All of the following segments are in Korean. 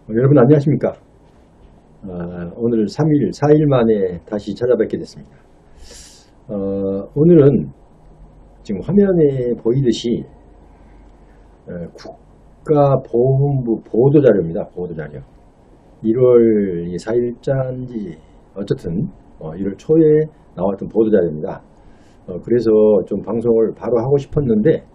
여러분 안녕하십니까? 오늘 3일, 4일 만에 다시 찾아뵙게 됐습니다. 오늘은 지금 화면에 보이듯이 국가보훈부 보도자료입니다. 보도자료. 1월 4일자인지 어쨌든 1월 초에 나왔던 보도자료입니다. 그래서 좀 방송을 바로 하고 싶었는데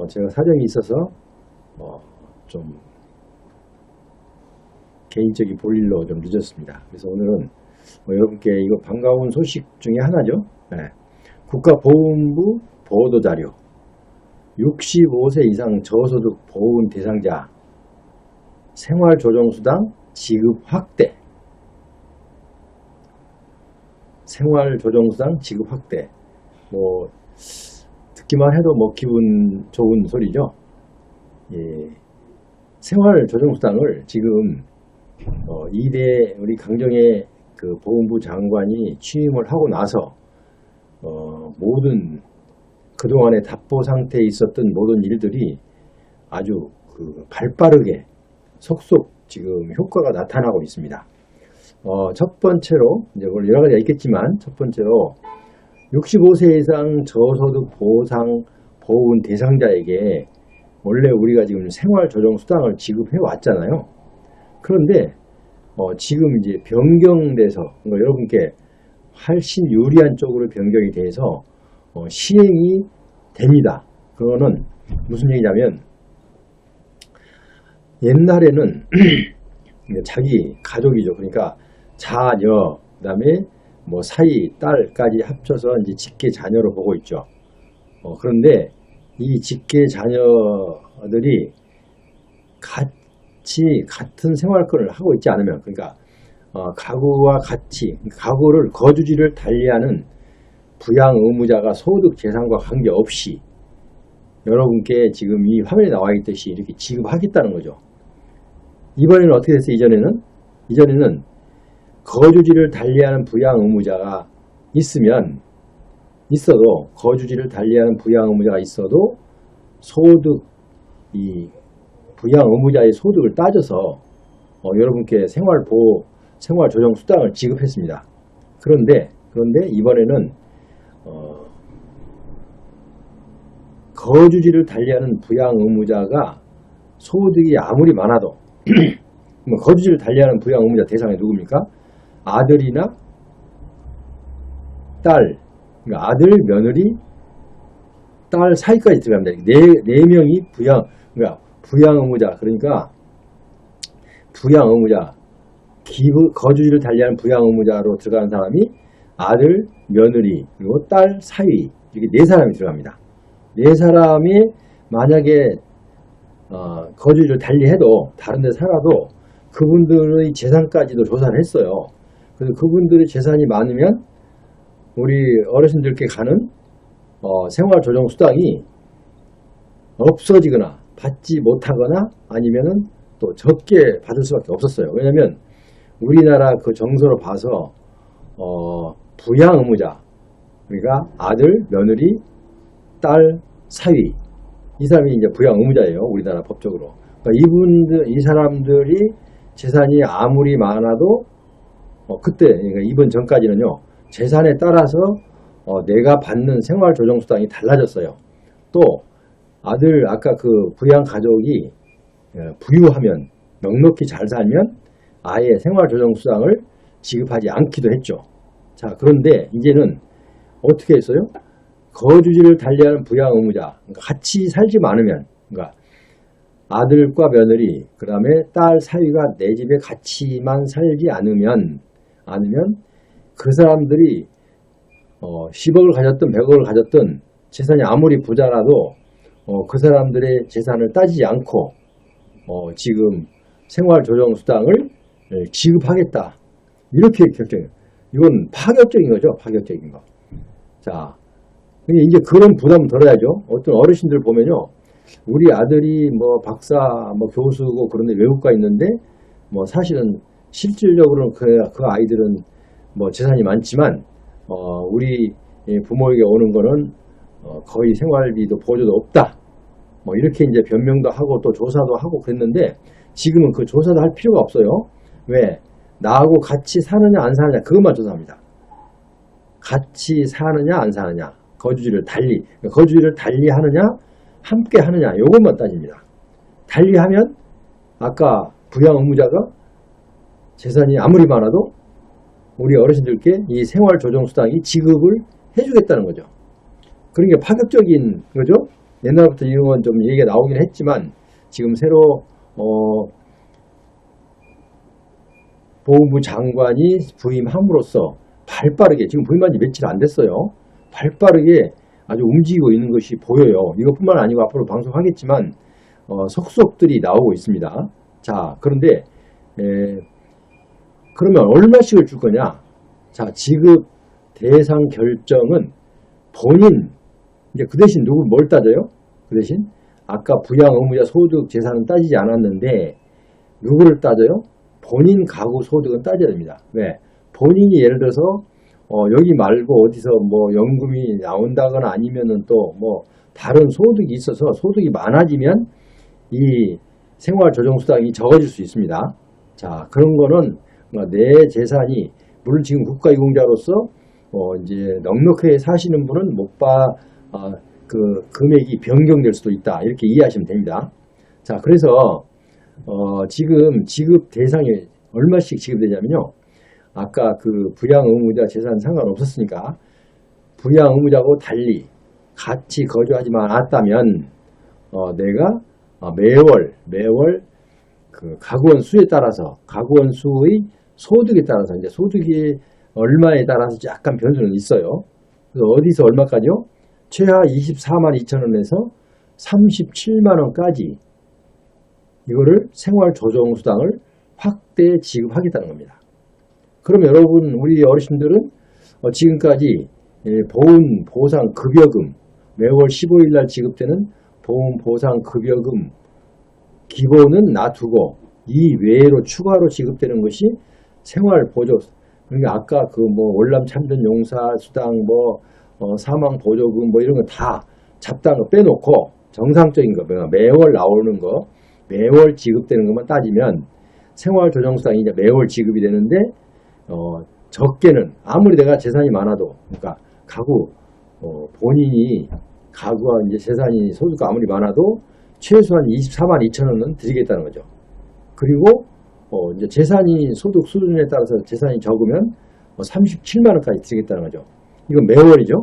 제가 사정이 있어서 좀 개인적인 볼일로 좀 늦었습니다. 그래서 오늘은 여러분께 이거 반가운 소식 중에 하나죠. 국가보훈부 보도자료 65세 이상 저소득 보훈 대상자 생활조정수당 지급 확대. 생활조정수당 지급 확대. 듣기만 해도 기분 좋은 소리죠. 생활조정수당을 지금 이대 우리 강정의 그 보훈부 장관이 취임을 하고 나서 모든 그동안의 답보 상태에 있었던 모든 일들이 아주 발빠르게 속속 지금 효과가 나타나고 있습니다. 첫 번째로 이제 여러 가지가 있겠지만 첫 번째로 65세 이상 저소득 보훈 대상자에게 원래 우리가 지금 생활조정수당을 지급해 왔잖아요. 그런데 지금 이제 변경돼서 여러분께 훨씬 유리한 쪽으로 변경이 돼서 시행이 됩니다. 그거는 무슨 얘기냐면 옛날에는 자기 가족이죠. 그러니까 자녀, 그다음에 사위, 딸까지 합쳐서 이제 직계 자녀로 보고 있죠. 그런데 이 직계 자녀들이 같은 생활권을 하고 있지 않으면, 그러니까 가구와 같이 가구를 거주지를 달리하는 부양 의무자가 소득 재산과 관계없이 여러분께 지금 이 화면에 나와 있듯이 이렇게 지급하겠다는 거죠. 이번에는 어떻게 됐어요? 이전에는 거주지를 달리하는 부양 의무자가 있어도 거주지를 달리하는 부양 의무자가 있어도 소득 부양 의무자의 소득을 따져서 여러분께 생활조정수당을 지급했습니다. 그런데 이번에는 거주지를 달리하는 부양 의무자가 소득이 아무리 많아도 거주지를 달리하는 부양 의무자 대상이 누굽니까? 아들이나 딸, 그러니까 아들, 며느리, 딸 사이까지 들어갑니다. 네 명이 그러니까 부양 의무자, 그러니까 부양 의무자, 거주지를 달리하는 부양 의무자로 들어가는 사람이 아들, 며느리, 그리고 딸, 사위, 이렇게 네 사람이 들어갑니다. 네 사람이 만약에 거주지를 달리해도 다른 데 살아도 그분들의 재산까지도 조사를 했어요. 그래서 그분들의 재산이 많으면 우리 어르신들께 가는 생활조정수당이 없어지거나 받지 못하거나 아니면은 또 적게 받을 수밖에 없었어요. 왜냐하면 우리나라 그 정서로 봐서 부양 의무자, 그러니까 아들, 며느리, 딸, 사위, 이 사람이 이제 부양 의무자예요. 우리나라 법적으로. 그러니까 이 사람들이 재산이 아무리 많아도 그때, 그러니까 이번 전까지는요, 재산에 따라서 내가 받는 생활조정수당이 달라졌어요. 또 아까 그 부양 가족이 부유하면, 넉넉히 잘 살면 아예 생활조정수당을 지급하지 않기도 했죠. 자, 그런데 이제는 어떻게 했어요? 거주지를 달리하는 부양 의무자, 그러니까 같이 살지 않으면, 그러니까 아들과 며느리, 그 다음에 딸 사위가 내 집에 같이만 살지 않으면 그 사람들이 10억을 가졌든 100억을 가졌든 재산이 아무리 부자라도 그 사람들의 재산을 따지지 않고 지금 생활조정수당을 지급하겠다. 이렇게 결정해요. 이건 파격적인 거죠. 파격적인 거. 자, 이제 그런 부담을 덜어야죠. 어떤 어르신들 보면요. 우리 아들이 박사, 교수고 그런데 외국가 있는데 사실은 실질적으로는 그 아이들은 재산이 많지만 우리 부모에게 오는 거는 거의 생활비도 보조도 없다. 뭐 이렇게 이제 변명도 하고 또 조사도 하고 그랬는데 지금은 그 조사도 할 필요가 없어요. 왜? 나하고 같이 사느냐 안 사느냐 그것만 조사합니다. 같이 사느냐 안 사느냐, 거주지를 달리 하느냐 함께 하느냐 이것만 따집니다. 달리 하면 아까 부양 의무자가 재산이 아무리 많아도 우리 어르신들께 이 생활조정수당이 지급을 해주겠다는 거죠. 그러니까 파격적인 거죠. 옛날부터 이런 건 좀 얘기가 나오긴 했지만 지금 새로 보훈부 장관이 부임함으로써 발빠르게, 지금 부임한 지 며칠 안 됐어요. 발빠르게 아주 움직이고 있는 것이 보여요. 이것뿐만 아니고 앞으로 방송하겠지만 속속들이 나오고 있습니다. 자, 그런데 그러면 얼마씩을 줄 거냐? 자, 지급 대상 결정은 본인, 이제 그 대신 뭘 따져요? 그 대신 아까 부양 의무자 소득 재산은 따지지 않았는데 누구를 따져요? 본인 가구 소득은 따져야 됩니다. 왜? 본인이 예를 들어서 여기 말고 어디서 뭐 연금이 나온다거나 아니면은 또 뭐 다른 소득이 있어서 소득이 많아지면 이 생활조정수당이 적어질 수 있습니다. 자, 그런 거는 내 재산이 물론 지금 국가유공자로서 이제 넉넉하게 사시는 분은 그 금액이 변경될 수도 있다. 이렇게 이해하시면 됩니다. 자, 그래서 지금 지급 대상이 얼마씩 지급되냐면요. 아까 그 부양 의무자 재산 상관없었으니까 부양 의무자하고 달리 같이 거주하지만 않았다면 내가 매월 그 가구원 수에 따라서 가구원 수의 소득에 따라서 이제 소득이 얼마에 따라서 약간 변수는 있어요. 그래서 어디서 얼마까지요? 최하 24만 2천 원에서 37만 원까지 이거를 생활조정수당을 확대 지급하겠다는 겁니다. 그럼 여러분 우리 어르신들은 지금까지 보훈보상급여금 매월 15일 날 지급되는 보훈보상급여금 기본은 놔두고 이 외로 추가로 지급되는 것이 생활보조, 그러니까 아까 그 뭐 월남 참전 용사 수당 사망보조금 이런 거 다 잡다한 거 빼놓고 정상적인 거 매월 나오는 거 매월 지급되는 것만 따지면 생활조정수당이 이제 매월 지급이 되는데 적게는 아무리 내가 재산이 많아도 그러니까 가구 본인이 가구와 이제 재산이 소득가 아무리 많아도 최소한 24만 2천 원은 드리겠다는 거죠. 그리고 이제 재산이 소득 수준에 따라서 재산이 적으면 37만 원까지 드리겠다는 거죠. 이건 매월이죠.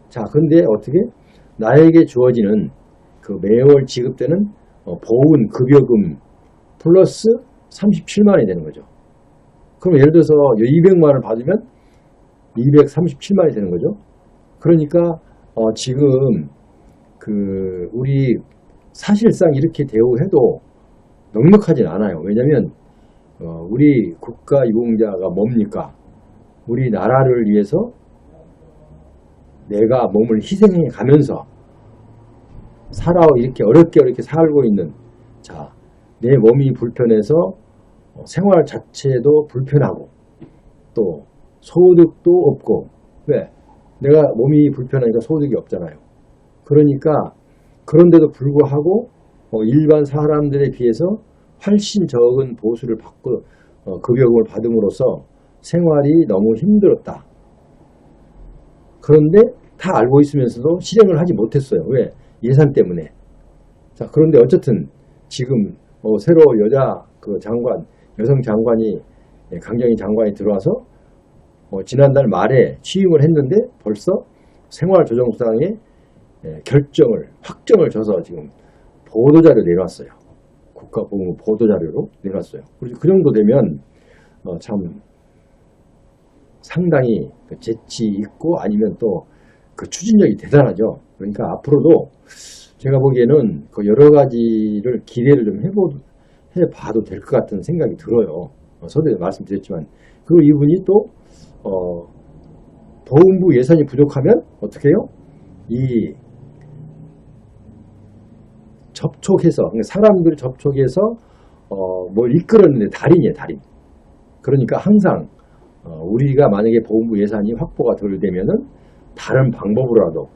자, 근데 어떻게 나에게 주어지는 그 매월 지급되는 보훈 급여금 플러스 37만 원이 되는 거죠. 그럼 예를 들어서 200만 원을 받으면 237만 원이 되는 거죠. 그러니까 지금 그 우리 사실상 이렇게 대우해도 넉넉하진 않아요. 왜냐하면 우리 국가유공자가 뭡니까? 우리나라를 위해서 내가 몸을 희생해 가면서 이렇게 어렵게 살고 있는, 자, 내 몸이 불편해서 생활 자체도 불편하고 또 소득도 없고, 왜? 내가 몸이 불편하니까 소득이 없잖아요. 그러니까 그런데도 불구하고 일반 사람들에 비해서 훨씬 적은 보수를 받고 급여금을 받음으로써 생활이 너무 힘들었다. 그런데 다 알고 있으면서도 실행을 하지 못했어요. 왜? 예산 때문에. 자, 그런데 어쨌든 지금 새로 여성 장관이, 강경희 장관이 들어와서 지난달 말에 취임을 했는데 벌써 생활조정수당의 확정을 줘서 지금 보도자료 내놨어요. 국가보훈 보도자료로 내놨어요. 그래서 그 정도 되면 참 상당히 재치 있고 아니면 또 그 추진력이 대단하죠. 그러니까 앞으로도 제가 보기에는 그 여러 가지를 기대를 좀 해봐도 될 것 같은 생각이 들어요. 서두에 말씀드렸지만 이분이 또 보훈부 예산이 부족하면 어떻게 해요? 이 접촉해서, 사람들이 접촉해서 뭘 이끌었는데 달인이에요, 달인. 그러니까 항상 우리가 만약에 보훈부 예산이 확보가 덜 되면은 다른 방법으로라도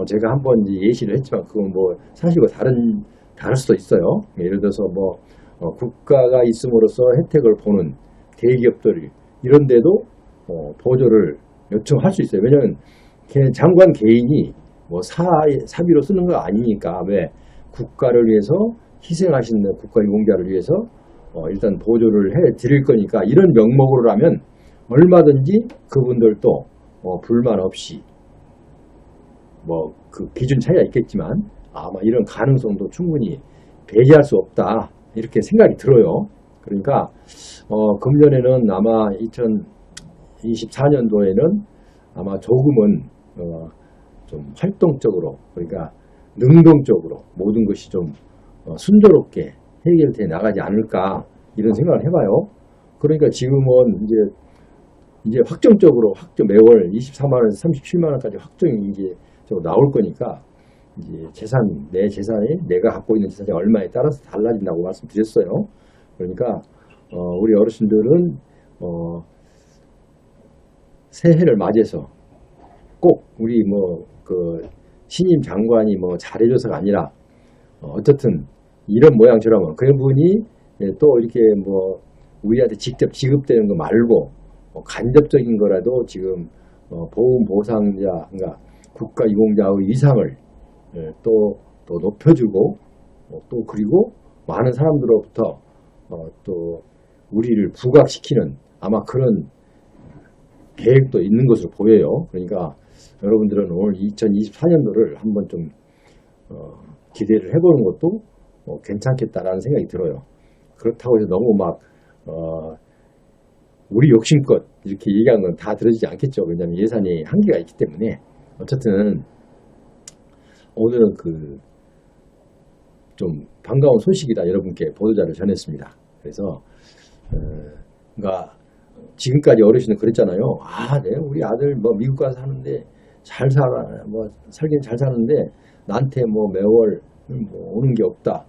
제가 한번 이제 예시를 했지만 그건 뭐 사실과 다른 다를 수도 있어요. 예를 들어서 뭐 국가가 있음으로써 혜택을 보는 대기업들 이런 데도 보조를 요청할 수 있어요. 왜냐하면 장관 개인이 뭐 사비로 쓰는 거 아니니까. 왜 국가를 위해서 희생하시는 국가유공자를 위해서 일단 보조를 해 드릴 거니까 이런 명목으로라면 얼마든지 그분들도 불만 없이 뭐 그 기준 차이가 있겠지만 아마 이런 가능성도 충분히 배제할 수 없다 이렇게 생각이 들어요. 그러니까 금년에는 아마 2024년도에는 아마 조금은 좀 활동적으로 그러니까 능동적으로 모든 것이 좀 순조롭게 해결돼 나가지 않을까 이런 생각을 해봐요. 그러니까 지금은 이제 확정적으로 매월 24만 원에서 37만 원까지 확정이 이제 나올 거니까 이제 내 재산이 내가 갖고 있는 재산이 얼마에 따라서 달라진다고 말씀드렸어요. 그러니까 우리 어르신들은 새해를 맞이해서 꼭 우리 그 신임 장관이 잘해줘서가 아니라 어쨌든 이런 모양처럼 그분이 또 이렇게 우리한테 직접 지급되는 거 말고 간접적인 거라도 지금 보험 보상자 그러니까 국가유공자의 위상을 또 높여주고 또 그리고 많은 사람들로부터 또 우리를 부각시키는 아마 그런 계획도 있는 것으로 보여요. 그러니까 여러분들은 오늘 2024년도를 한번 좀 기대를 해보는 것도 괜찮겠다라는 생각이 들어요. 그렇다고 해서 너무 우리 욕심껏 이렇게 얘기한 건 다 들어지지 않겠죠. 왜냐하면 예산이 한계가 있기 때문에. 어쨌든 오늘은 좀 반가운 소식이다 여러분께 보도자를 전했습니다. 그래서 그러니까 지금까지 어르신은 그랬잖아요. 네, 우리 아들 미국 가서 사는데 잘 살아, 살긴 잘 사는데 나한테 매월 오는 게 없다.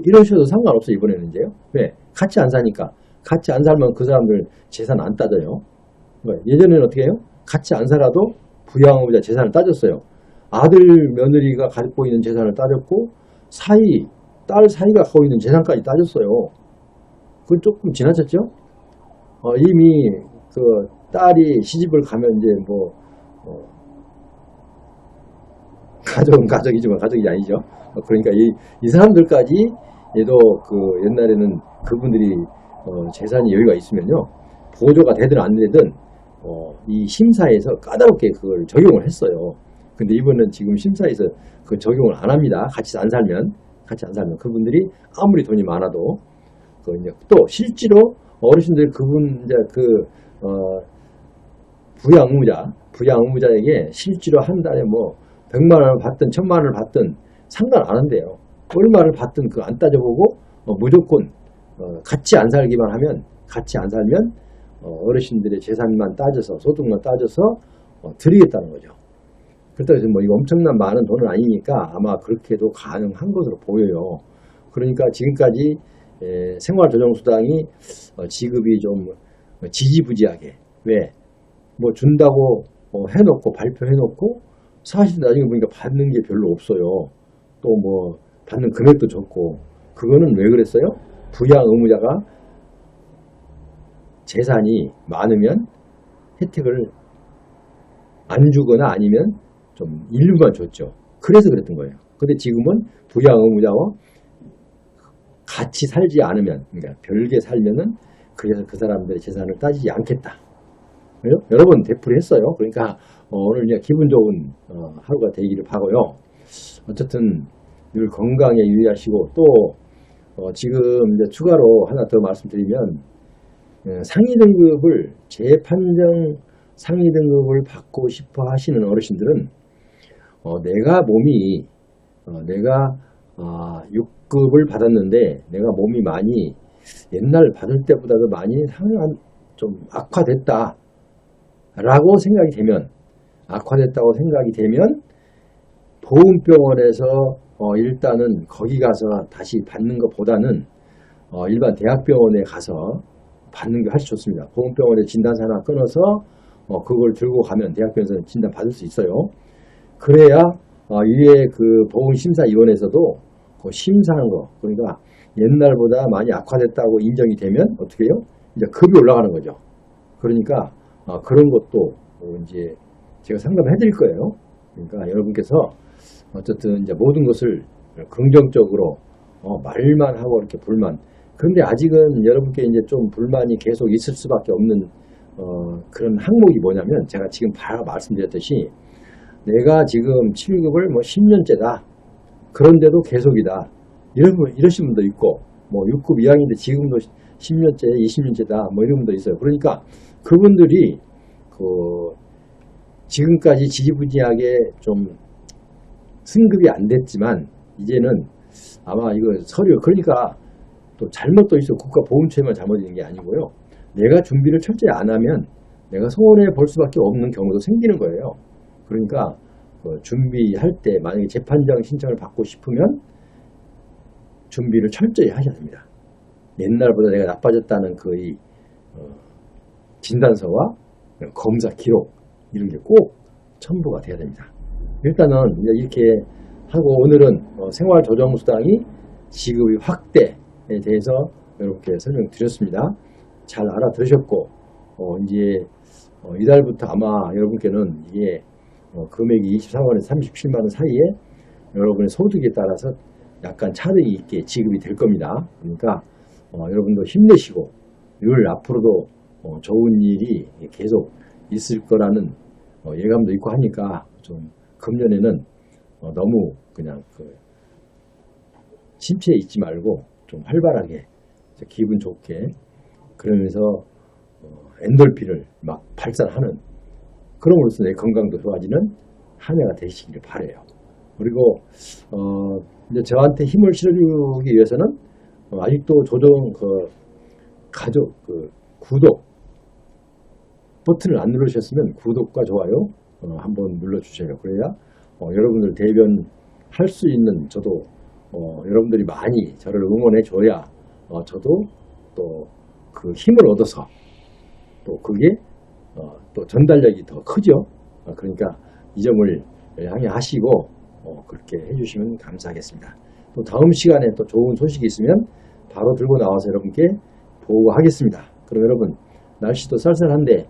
이러셔도 상관없어요. 이번에는 이제요. 왜? 같이 안 사니까. 같이 안 살면 그 사람들 재산 안 따져요. 예전에는 어떻게 해요? 같이 안 살아도 부양의무자 재산을 따졌어요. 아들 며느리가 갖고 있는 재산을 따졌고 딸 사이가 갖고 있는 재산까지 따졌어요. 그건 조금 지나쳤죠? 이미 그 딸이 시집을 가면 이제 가족은 가족이지만 가족이 아니죠. 그러니까 이 사람들까지 얘도 옛날에는 그분들이 재산이 여유가 있으면요 보조가 되든 안 되든 이 심사에서 까다롭게 그걸 적용을 했어요. 근데 이번은 지금 심사에서 그 적용을 안 합니다. 같이 안 살면 그분들이 아무리 돈이 많아도 또 실제로 어르신들 부양의무자에게 실제로 한 달에 100만 원을 받든 1000만 원을 받든 상관 안 한대요. 얼마를 받든 안 따져보고 무조건 같이 안 살기만 하면 같이 안 살면 어르신들의 재산만 따져서 소득만 따져서 드리겠다는 거죠. 그렇다고 해서 이거 엄청난 많은 돈은 아니니까 아마 그렇게도 가능한 것으로 보여요. 그러니까 지금까지 생활조정수당이 지급이 좀 지지부지하게 왜 준다고 해놓고 발표해놓고 사실 나중에 보니까 받는 게 별로 없어요. 또 받는 금액도 적고 그거는 왜 그랬어요? 부양 의무자가 재산이 많으면 혜택을 안 주거나 아니면 좀 일부만 줬죠. 그래서 그랬던 거예요. 근데 지금은 부양 의무자와 같이 살지 않으면 그러니까 별개 살면은 그래서 그 사람들의 재산을 따지지 않겠다. 여러 번 되풀이했어요. 그러니까 오늘 그냥 기분 좋은 하루가 되기를 바라고요. 어쨌든 늘 건강에 유의하시고 또 지금 이제 추가로 하나 더 말씀드리면 상위 등급을 재판정 상위 등급을 받고 싶어 하시는 어르신들은 내가 6급을 받았는데 내가 몸이 많이 옛날 받을 때보다도 많이 좀 악화됐다 라고 생각이 되면 보훈병원에서 일단은 거기 가서 다시 받는 것보다는 일반 대학병원에 가서 받는 게 훨씬 좋습니다. 보훈병원에 진단서 하나 끊어서 그걸 들고 가면 대학병원에서 진단 받을 수 있어요. 그래야 위에 그 보훈심사위원회에서도 그 심사하는 거. 그러니까 옛날보다 많이 악화됐다고 인정이 되면 어떻게 해요? 이제 급이 올라가는 거죠. 그러니까 그런 것도 이제 제가 상담해 드릴 거예요. 그러니까 여러분께서 어쨌든 이제 모든 것을 긍정적으로 말만 하고 이렇게 불만. 그런데 아직은 여러분께 이제 좀 불만이 계속 있을 수밖에 없는 그런 항목이 뭐냐면 제가 지금 바로 말씀드렸듯이 내가 지금 7급을 뭐 10년째다. 그런데도 계속이다. 이러신 분도 있고 뭐 6급 이상인데 지금도 10년째, 20년째다. 뭐 이런 분도 있어요. 그러니까 그분들이 지금까지 지지부진하게 좀 승급이 안 됐지만 이제는 아마 이거 서류 그러니까 또 잘못도 있어 국가보훈처에만 잘못인 게 아니고요. 내가 준비를 철저히 안 하면 내가 손해 볼 수밖에 없는 경우도 생기는 거예요. 그러니까 준비할 때 만약에 재판정 신청을 받고 싶으면 준비를 철저히 하셔야 됩니다. 옛날보다 내가 나빠졌다는 그 진단서와 검사 기록 이런 게 꼭 첨부가 돼야 됩니다. 일단은 이렇게 하고 오늘은 생활조정수당이 지급의 확대에 대해서 여러분께 설명드렸습니다. 잘 알아들으셨고 이제 이달부터 아마 여러분께는 이게 금액이 23만원에서 37만원 사이에 여러분의 소득에 따라서 약간 차등이 있게 지급이 될 겁니다. 그러니까 여러분도 힘내시고 늘 앞으로도 좋은 일이 계속 있을 거라는 예감도 있고 하니까 좀 금년에는 너무 그냥 침체에 있지 말고 좀 활발하게 기분 좋게 그러면서 엔돌핀을 막 발산하는 그럼으로써 내 건강도 좋아지는 한 해가 되시기를 바라요. 그리고 이제 저한테 힘을 실어주기 위해서는 아직도 조정 가족 구독 버튼을 안 누르셨으면 구독과 좋아요 한번 눌러주세요. 그래야 여러분들 대변할 수 있는 저도 여러분들이 많이 저를 응원해 줘야 저도 또 그 힘을 얻어서 또 그게 또 전달력이 더 크죠. 그러니까 이 점을 양해하시고 그렇게 해주시면 감사하겠습니다. 또 다음 시간에 또 좋은 소식이 있으면 바로 들고 나와서 여러분께 보고하겠습니다. 그럼 여러분 날씨도 쌀쌀한데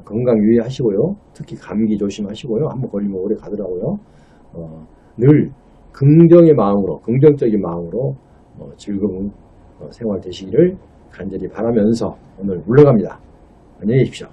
건강 유의하시고요. 특히 감기 조심하시고요. 한번 걸리면 오래 가더라고요. 늘 긍정의 마음으로 긍정적인 마음으로 즐거운 생활 되시기를 간절히 바라면서 오늘 물러갑니다. 안녕히 계십시오.